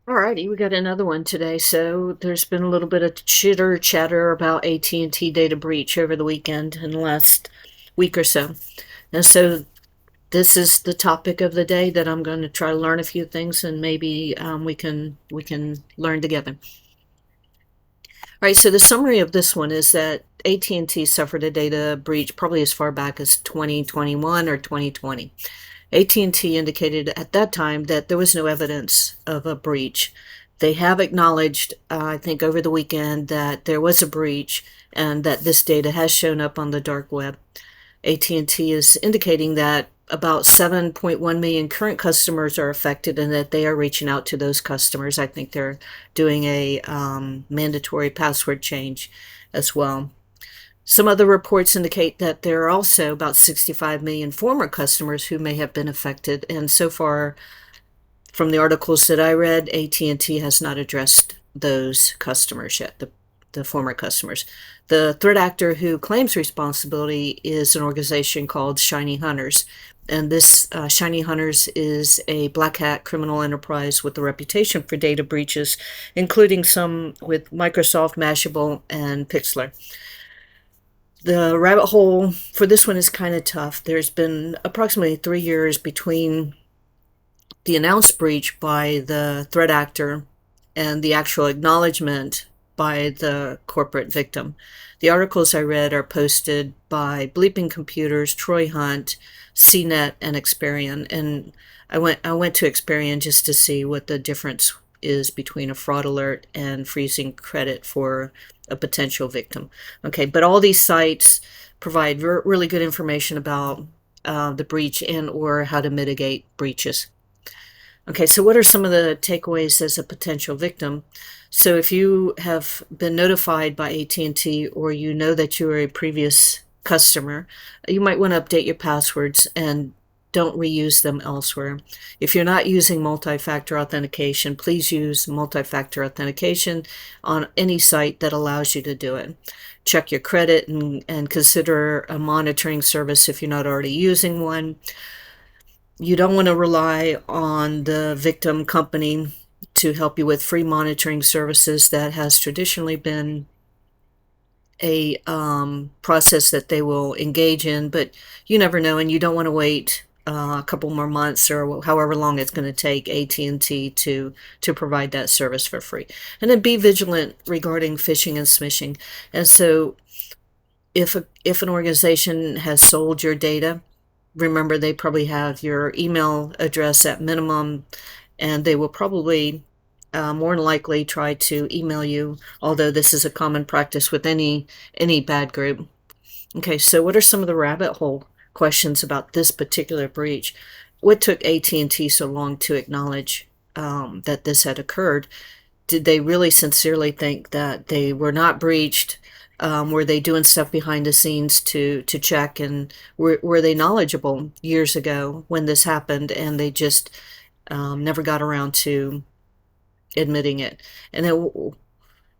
Alrighty, we got another one today. So there's been a little bit of chitter chatter about AT&T data breach over the weekend in the last week or so. And so this is the topic of the day that I'm going to try to learn a few things, and maybe we can learn together. All right, so the summary of this one is that AT&T suffered a data breach probably as far back as 2021 or 2020. AT&T indicated at that time that there was no evidence of a breach. They have acknowledged, I think over the weekend, that there was a breach and that this data has shown up on the dark web. AT&T is indicating that about 7.1 million current customers are affected and that they are reaching out to those customers. I think they're doing a mandatory password change as well. Some other reports indicate that there are also about 65 million former customers who may have been affected, and so far from the articles that I read, AT&T has not addressed those customers yet, the former customers. The threat actor who claims responsibility is an organization called ShinyHunters, and this ShinyHunters is a black hat criminal enterprise with a reputation for data breaches, including some with Microsoft, Mashable, and Pixlr. The rabbit hole for this one is kind of tough. There's been approximately 3 years between the announced breach by the threat actor and the actual acknowledgement by the corporate victim. The articles I read are posted by Bleeping Computers, Troy Hunt, CNET, and Experian. And I went to Experian just to see what the difference is between a fraud alert and freezing credit for a potential victim. Okay, but all these sites provide really good information about the breach and or how to mitigate breaches. Okay, so what are some of the takeaways as a potential victim? So if you have been notified by AT&T or you know that you are a previous customer, you might want to update your passwords and don't reuse them elsewhere. If you're not using multi-factor authentication, please use multi-factor authentication on any site that allows you to do it. Check your credit and consider a monitoring service if you're not already using one. You don't want to rely on the victim company to help you with free monitoring services. That has traditionally been a process that they will engage in, but you never know, and you don't want to wait a couple more months or however long it's going to take AT&T to provide that service for free. And then be vigilant regarding phishing and smishing. And so if an organization has sold your data, remember they probably have your email address at minimum, and they will probably more than likely try to email you, although this is a common practice with any bad group. Okay, so what are some of the rabbit hole questions about this particular breach? What took AT&T so long to acknowledge that this had occurred? Did they really sincerely think that they were not breached? Were they doing stuff behind the scenes to check? And were they knowledgeable years ago when this happened and they just never got around to admitting it? And then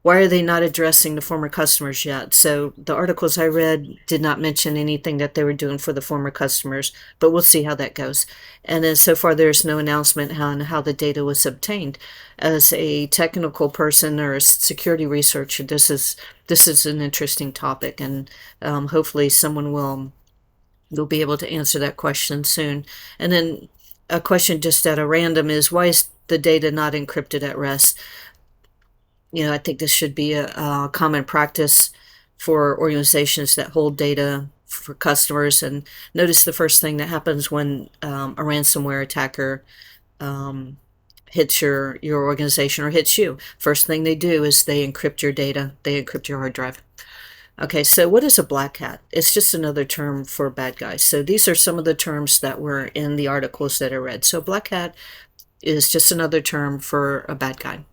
why are they not addressing the former customers yet? So the articles I read did not mention anything that they were doing for the former customers, but we'll see how that goes. And then so far there's no announcement on how the data was obtained. As a technical person or a security researcher, this is an interesting topic, and hopefully someone will be able to answer that question soon. And then a question just at a random is, why is the data not encrypted at rest? I think this should be a common practice for organizations that hold data for customers. And notice the first thing that happens when a ransomware attacker hits your organization or hits you. First thing they do is they encrypt your data. They encrypt your hard drive. Okay, so what is a black hat? It's just another term for bad guys. So these are some of the terms that were in the articles that I read. So black hat is just another term for a bad guy.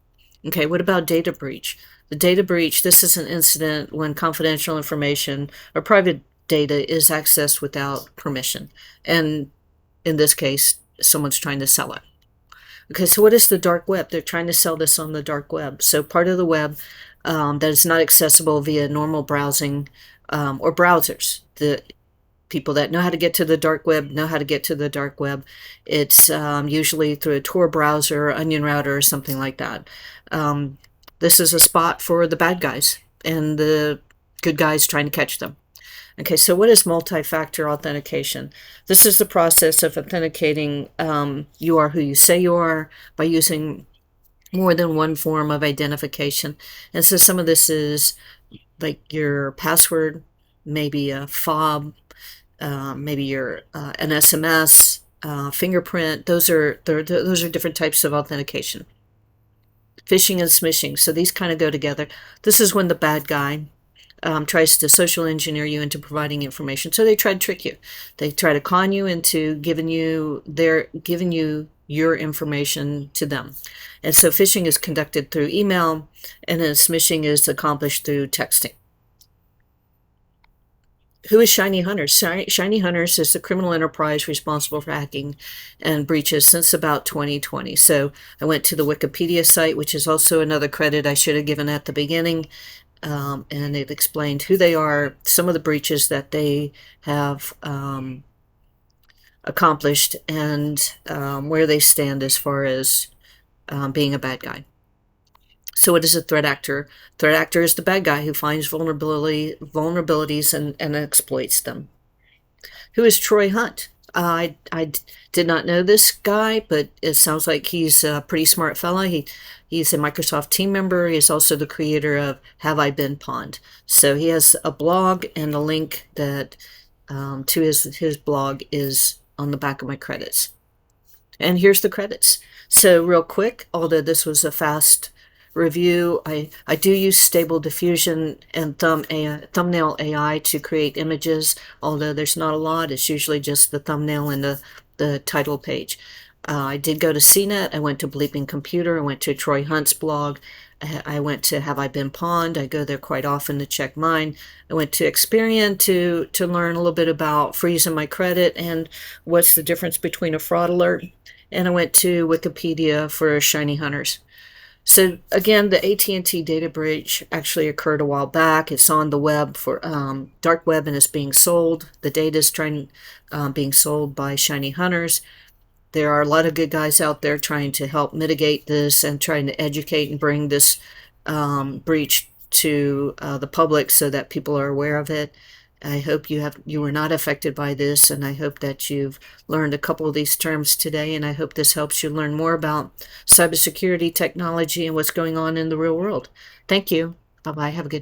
Okay, what about data breach? The data breach, this is an incident when confidential information or private data is accessed without permission. And in this case, someone's trying to sell it. Okay, so what is the dark web? They're trying to sell this on the dark web. So part of the web that is not accessible via normal browsing or browsers. people that know how to get to the dark web know how to get to the dark web. It's usually through a Tor browser, Onion router, or something like that. This is a spot for the bad guys and the good guys trying to catch them. Okay, so what is multi-factor authentication? This is the process of authenticating you are who you say you are by using more than one form of identification. And so some of this is like your password, maybe a fob, maybe your an SMS, fingerprint. Those are different types of authentication. Phishing and smishing. So these kind of go together. This is when the bad guy tries to social engineer you into providing information. So they try to trick you. They try to con you into giving you your information to them. And so phishing is conducted through email, and then smishing is accomplished through texting. Who is ShinyHunters? ShinyHunters is the criminal enterprise responsible for hacking and breaches since about 2020. So I went to the Wikipedia site, which is also another credit I should have given at the beginning. And it explained who they are, some of the breaches that they have accomplished, and where they stand as far as being a bad guy. So what is a threat actor? Threat actor is the bad guy who finds vulnerabilities and exploits them. Who is Troy Hunt? I did not know this guy, but it sounds like he's a pretty smart fella. He's a Microsoft team member. He's also the creator of Have I Been Pwned? So he has a blog, and the link that to his blog is on the back of my credits. And here's the credits. So real quick, although this was a fast review, I do use Stable Diffusion and Thumbnail AI to create images, although there's not a lot. It's usually just the thumbnail and the title page. I did go to CNET. I went to Bleeping Computer. I went to Troy Hunt's blog. I went to Have I Been Pwned? I go there quite often to check mine. I went to Experian to learn a little bit about freezing my credit and what's the difference between a fraud alert. And I went to Wikipedia for ShinyHunters. So again, the AT&T data breach actually occurred a while back. It's on the web for dark web, and it's being sold. The data is being sold by ShinyHunters. There are a lot of good guys out there trying to help mitigate this and trying to educate and bring this breach to the public so that people are aware of it. I hope you were not affected by this, and I hope that you've learned a couple of these terms today, and I hope this helps you learn more about cybersecurity technology and what's going on in the real world. Thank you. Bye-bye. Have a good day.